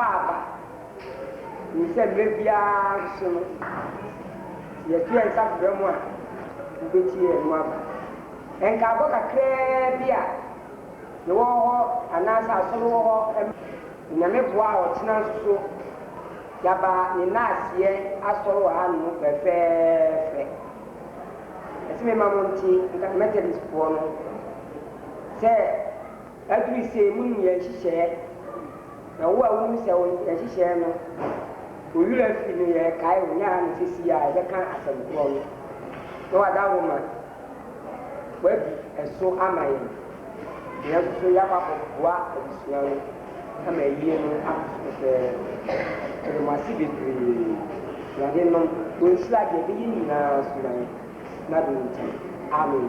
aba ni sɛ bia so no yɛ tu nsa brɛ mu a wobɛti yɛ mu aba enka abɔ kakra bi a ne wɔ hɔ anaasɛ asɔre wɔ hɔ nyame boa a ɔtena so yaba ne naaseɛ asɔre wɔ ha no fɛfɛɛfɛ ɛsɛ me ma mo nti nka methodistfoɔ no sɛ aduru sɛ mu ne yɛ nhyehyɛeɛ na wo a womu sɛ nhyehyɛeɛ no oyura fi no yɛ kae wo nyaa no sisi a yɛbɛka asɛmkorɔ no na wada wo ma wabi ɛso ama yɛn yɛn nso yɛakɔ akɔboa abusua no ama yie no akoso pɛpɛɛ ɛde mo ase bebree yɛde no wɔnhyira deɛ ɛbɛyɛ nyinaa so na na do nti amen.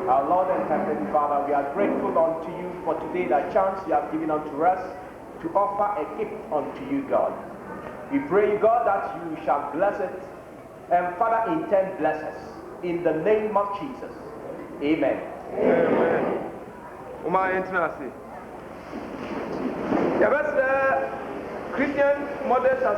Our Lord and Heavenly Father, we are grateful unto you for today, that chance you have given unto us to offer a gift unto you, God. We pray, God, that you shall bless it, and Father, in turn bless us. In the name of Jesus. Amen. Amen. Uma intimacy. The best Christian mothers as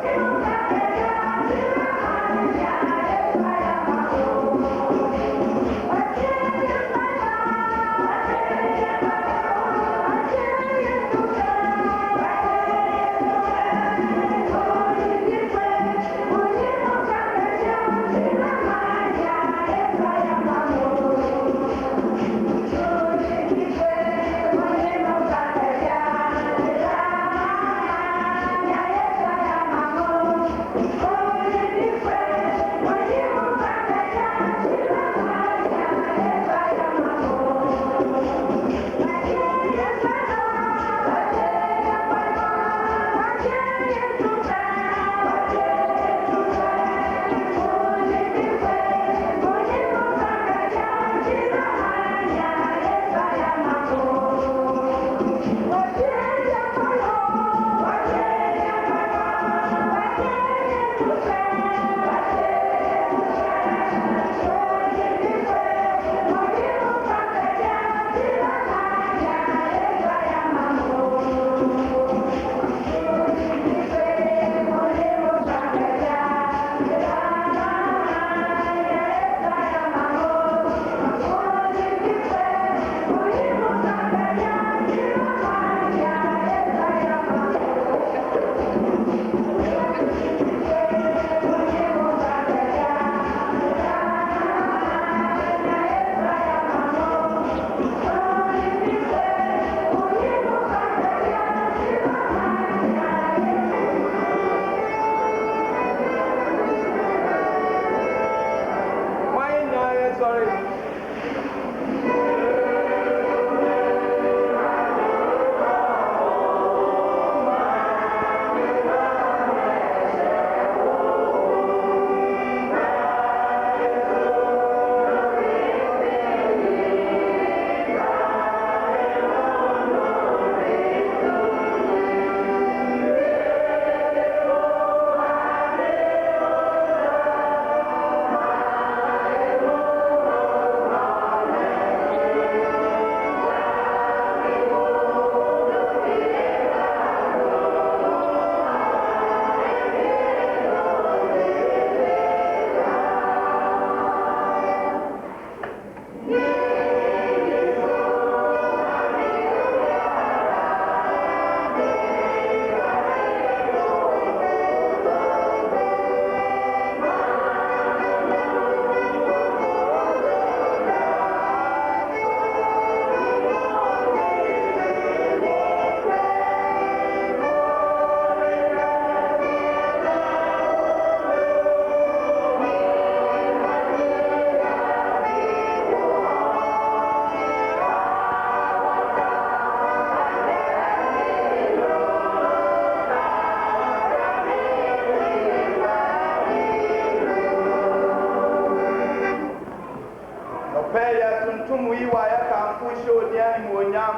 mu yi wa yɛ kanfo hyɛ odi animuonyam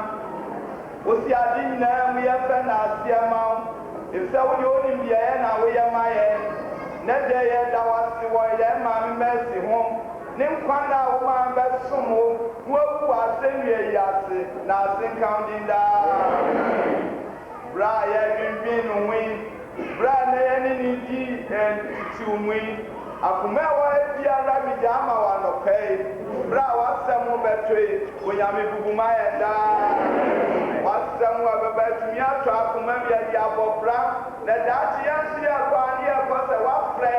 osi ade nyinaa mu yɛfɛ na aseɛ ma wo efisɛ wodeɛ wonim deɛ yɛ na woyɛ ma yɛn na deɛ yɛda wase wɔ yɛn maame Mercy ho ne nkwa na a woma bɛsom wo na wawu asɛnnua yi ase na ase nka wo din daa berɛ a yɛdwendwen no ho yi berɛ a na yɛne ne di ntitiw mu yi akoma a wɔyɛ biara megya ama wɔ anɔpa yi berɛ a wasɛm wo bɛtɔ yi onyame bubu ma yɛn daa wasɛm wo a bɛbɛtumi atɔ akoma bi ade abɔbra na daakye yɛnso yɛ kɔa ne yɛkɔ sɛ woafrɛ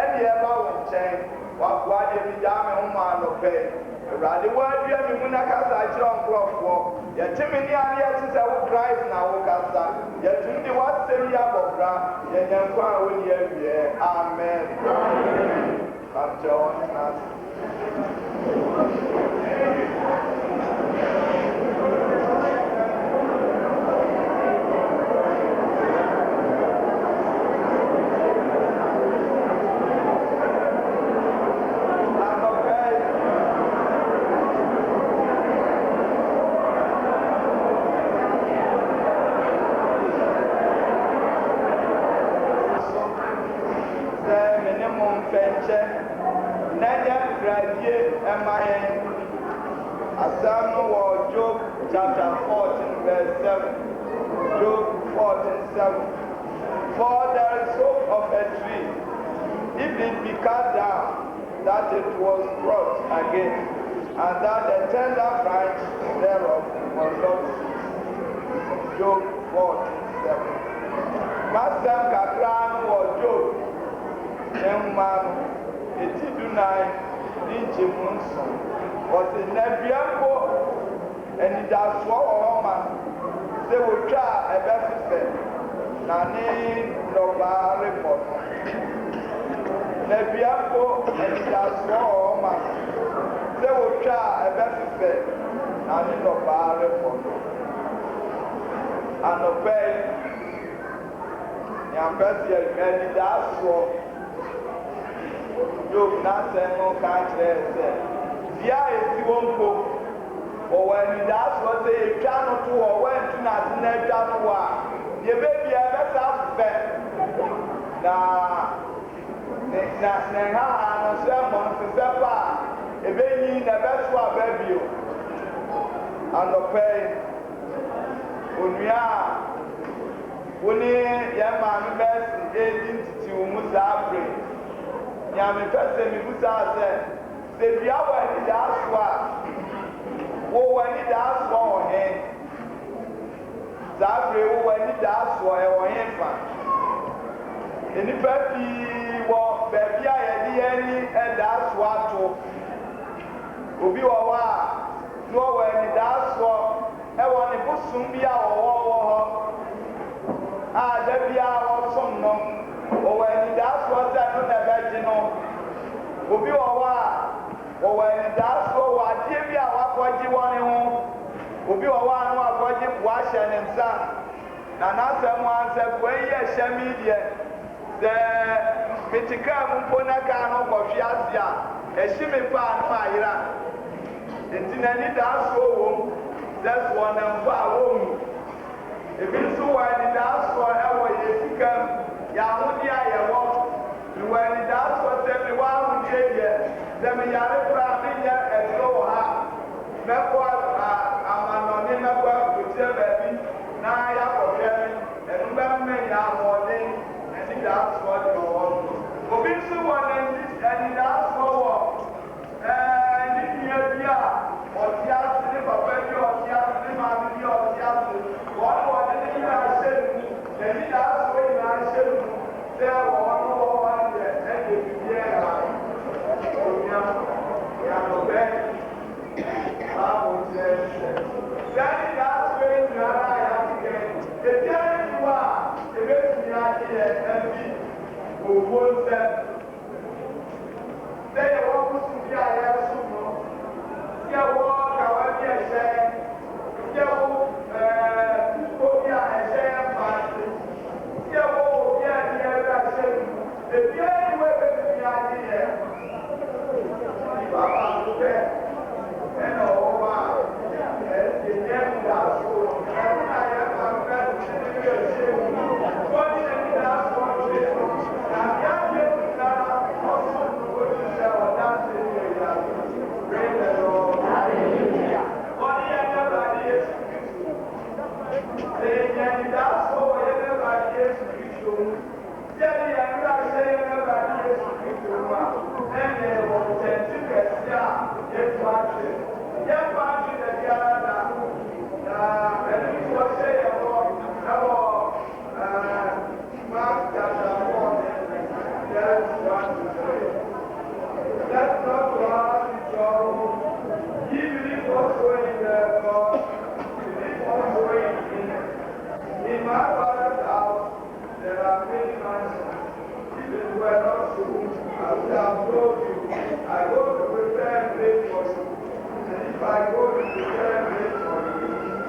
ɛne yɛba wo nkyɛn wakoa deɛ megya me ho ma anɔpa yi awurade woadua me mu na kasa akyerɛ nkurɔfoɔ yɛte me ne ane yɛte sɛ wo Christ na wo kasa yɛtum de woasɛm yi abɔbra yɛnya nkwa a woni awie amen Pastor Jonas. Job chapter 14 verse 7. Job 14:7. For there is hope of a tree, if it be cut down, that it was brought again, and that the tender branch thereof was not cease. Job 14:7. Masam kakran was Job. Man, eti dunai, inchi munso. Was in Nebiambo, and it does what woman say we try a better Nani Nova report. Nebiambo, and it does what woman say we try a better Nani Nova report. And obey Yambesi, and it does what Job not saying no country. Dia esi wonko o wani das wo se twa no to o wan tu na na twa no wa ye bebi e be sa fe na ha no se mo se se pa e be yi na be so ababio anope onua woni ye ma me Mercy edintiti wo mu za abre ya me pese mi busa se the Biawa and the Aswa, who went in the Aswa on him. Zabri, who went in the Aswa or him. In the baby, what baby I had any and that's what to Ubi Wawa, no when in the Aswa, I want to put some beer or ah, there be our some no, or when in the Aswa, I don't have you know. Ubi Wawa. When that's what Jimmy Awaji one will be a one Awaji Washan and Son. And as someone said, when you share media, the Mitika Mumponakano of Yasia, a shimmy pan fire. It's in any dance home, that's one and far home. If it's so wide, the dance for our Yesikan, Yamudia, Yawak, when the dance was everyone who did it. The Mayare Praminia and Loha, Mekwa, Amanoni, Mekwa, which baby, Naya for Kevin, and Bamaya morning, and he does what you want. Obinsu one and he does for and in Yabia, or Tias, or Tias, or Tias, one more than I said, and he does what I said. There were one and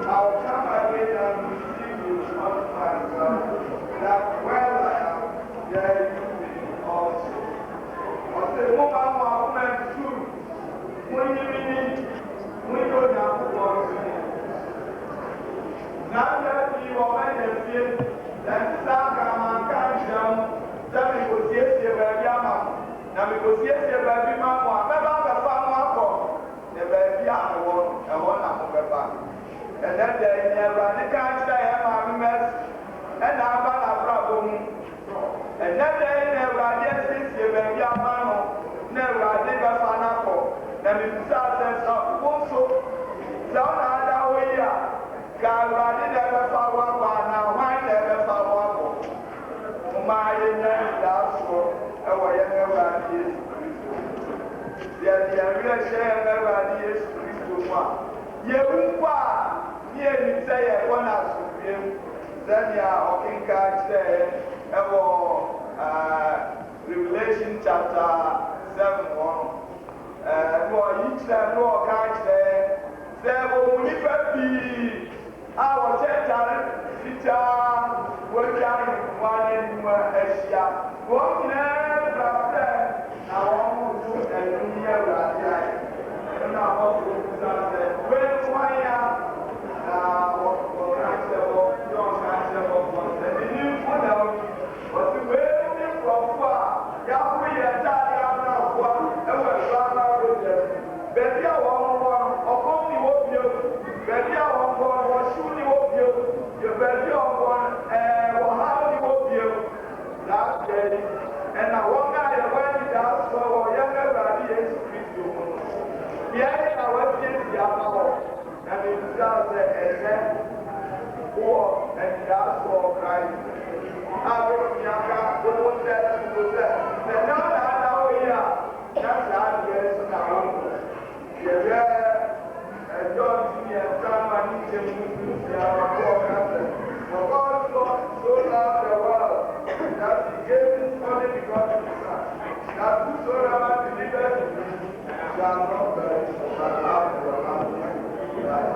I'll come again and receive you on myself, that where I am, there you be also. I say, woman, woman, true. When you mean, when you don't now that you are my nephew, then Saka man can't jump, then we could see a baby mamma. Now we could see a baby mamma, never have a family, the baby I want, and one of the back. And then they never can't say, I'm a mess, and I'm a problem. And then they never just see a baby mamma, never did a fanako. Then we start and stop, also, so now we are. God, I never found one now, I never found one. My name that's for our younger radius. The real share never is Christ. You say, one as you then you are walking catch there. Revelation chapter 7:1. For each and more catch there. There will never be. Our church working one in Asia. One never said, now I'm going to do and now I'm going to say, when one and I want to when you ask for younger radius, yeah, I was getting the other and it does the war and that's for Christ. I will be a car, the one that was there. The non I here, that's not yes now. And John and someone needs to move to our core. For God so loved the world that he gave his only begotten Son, that whosoever believeth in him shall not perish but have everlasting life.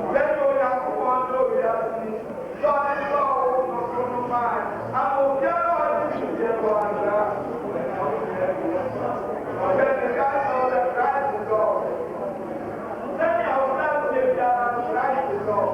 Then you have to wonder, we have seen, God is all from the mind, and will get all this to get one last. Then the guy saw that Christ is God. Then you have not said that Christ is God.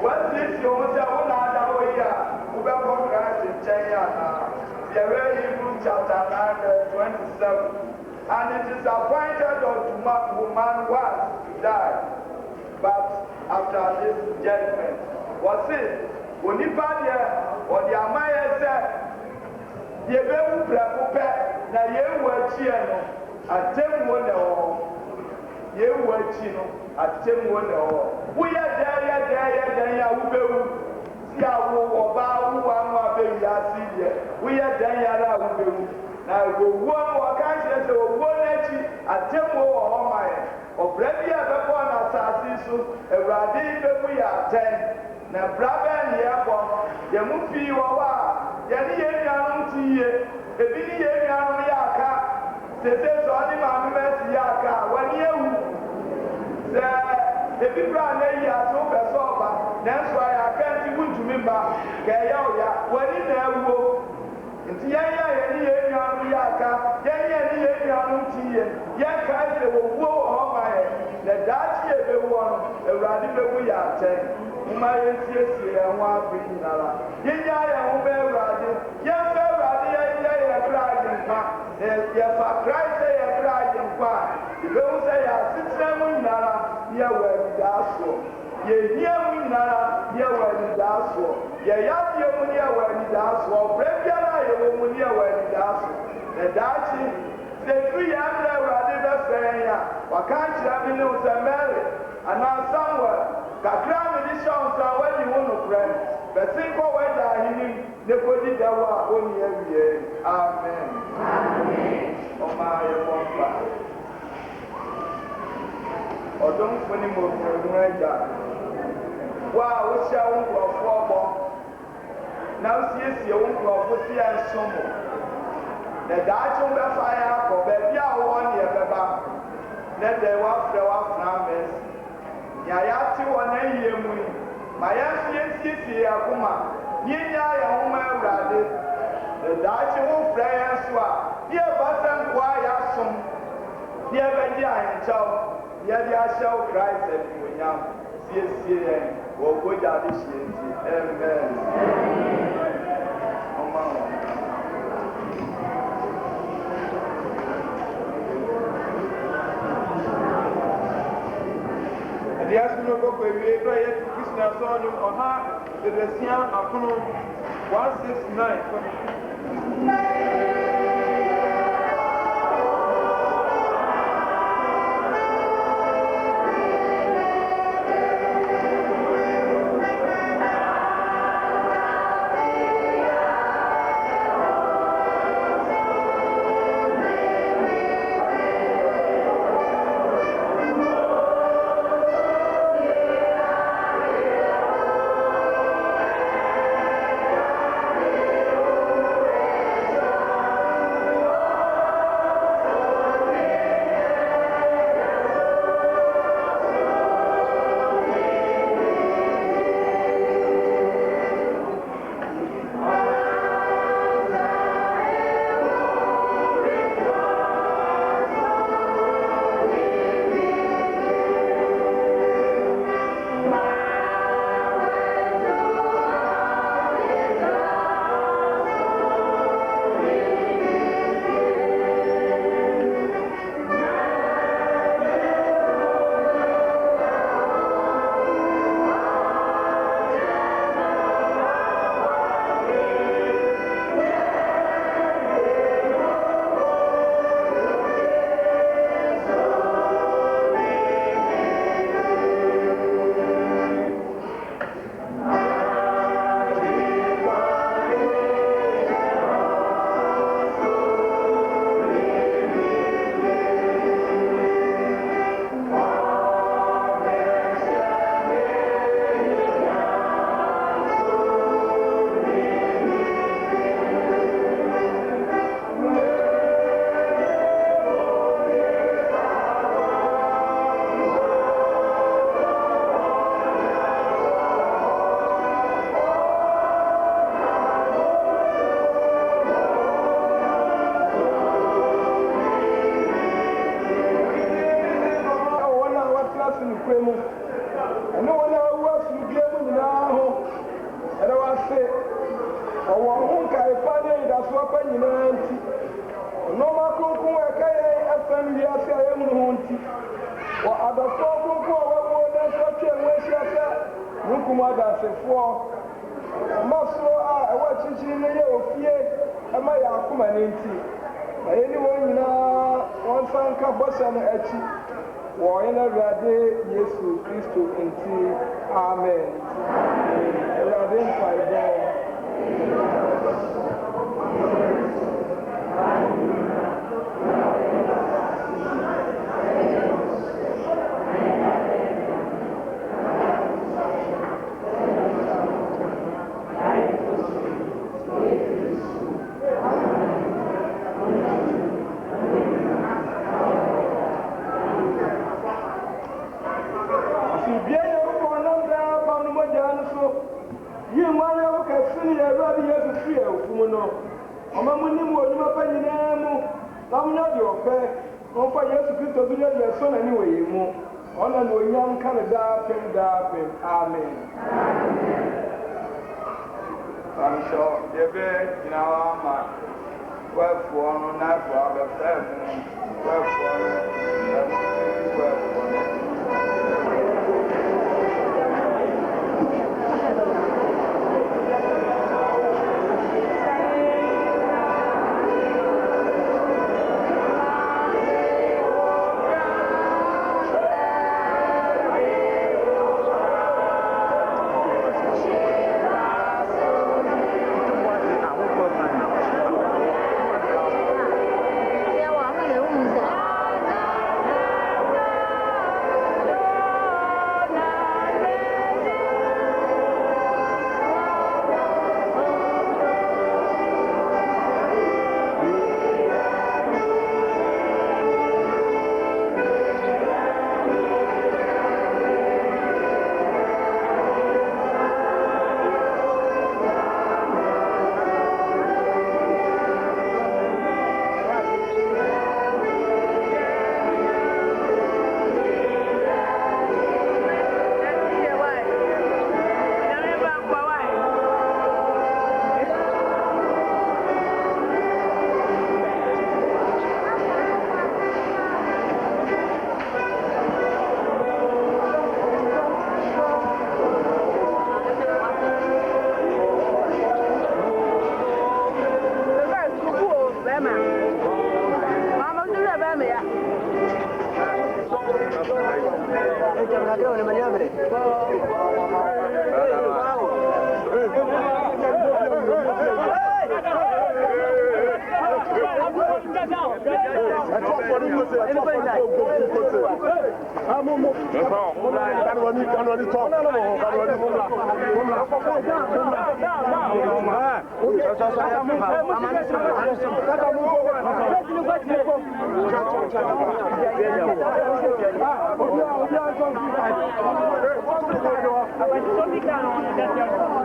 But we are doing chapter 9, verse 27. And it is appointed unto woman once to die, but after this judgment. Was it? When you find here, or the Amaya said, ye be uprapupe, na ye wachino, atem one or ye wachino, atem one or. We are there, ya, who be. See, I will bow, who are my baby. na owuo no wɔka kyerɛ sɛ owuo n'akyi atemmuo wɔ hɔ ma yɛ ɔbra bi a bɛbɔ n'asase so awurade bɛbu yɛ atɛn na bra bɛn ne yɛbɔ yɛn mu pii wɔ hɔ a yɛne yɛn nuanom te yie ebi ne yɛn nuanom yɛ aka sese sɛ ɔne maame bɛsi yɛ aka a wɔne awu sɛ ebi bra na yi ase wopɛ sɛ ɔba nanso ayɛ aka nti wontumi mba ka ɛyɛ wo ya wɔne na awuo nti yɛn yɛ yɛne yɛn nuanom yɛ aka yɛn yɛ ne yɛn nuanom te yie yɛn kae sɛ wɔwuo wɔ hɔ ma yɛ na daakye ɛbɛwuo no awurade bɛbu yɛ atɛn mma yɛnsiesie yɛn ho abere nyinara yɛnya yɛn ho bɛ awurade yɛmfa awurade yɛnyɛ yɛn kra agye nkwa yɛfa krae sɛ yɛn kra agye nkwa a yɛbɛhu sɛ yɛ asetena mu nyinara yɛwɔ anidaasoɔ yɛhia mu nyinara yɛwɔ anidaasoɔ yɛyadeɛ mu ne yɛwɔ anidaasoɔ ɔbrɛ biara a yɛwɔ mu ne yɛwɔ anidaasoɔ na daakye sɛ ɛfiri yɛn mmerɛ awurade bɛfrɛ yɛn a waka nkyerɛ me ne wo sɛ mary anaa samuel kakra me de hyɛ wo nsa woadi wo nokorɛ bɛse nkɔ w'agya ahennim ne kɔdi da wo a ɔnni awie amen ɔmaa yɛbɔ mpa ɔdomfo ne mmɔborɔmu agya wo a wohyia wo nkurɔfoɔ bɔ na wosiesie wo nkurɔfo si yɛ nso mo na daakye wo bɛfa yɛ akɔ baabi a wowɔ ne yɛbɛba na dɛ woafrɛ woafena mɛsi nea yɛate wɔ n'ayie mu yi ma yɛn nso yɛnsiesie yɛn akoma ne yɛnya yɛn ho ma awurade na daakye wofrɛ yɛn so a ne yɛba sɛ nkoa a yɛasom ne yɛbɛgye ahenkyɛw ne yɛde ahyɛ wo Christ animuonyam siesie yɛn wɔ ogya de hyɛ nti amen ɔma wɔn Dias no go we try to Christian son ọha edesia akono 169 Yesu Kristo nti amen. Awurade mfa Fumono. Omamuni Mojima Paninamu, Lamna Yope, Opa Yesu Christo Villa, your son anyway, more. Honor no young Canada, Pem, Amen. I'm sure you're very in our mind. Well, for no, not for our family. Well, for I'm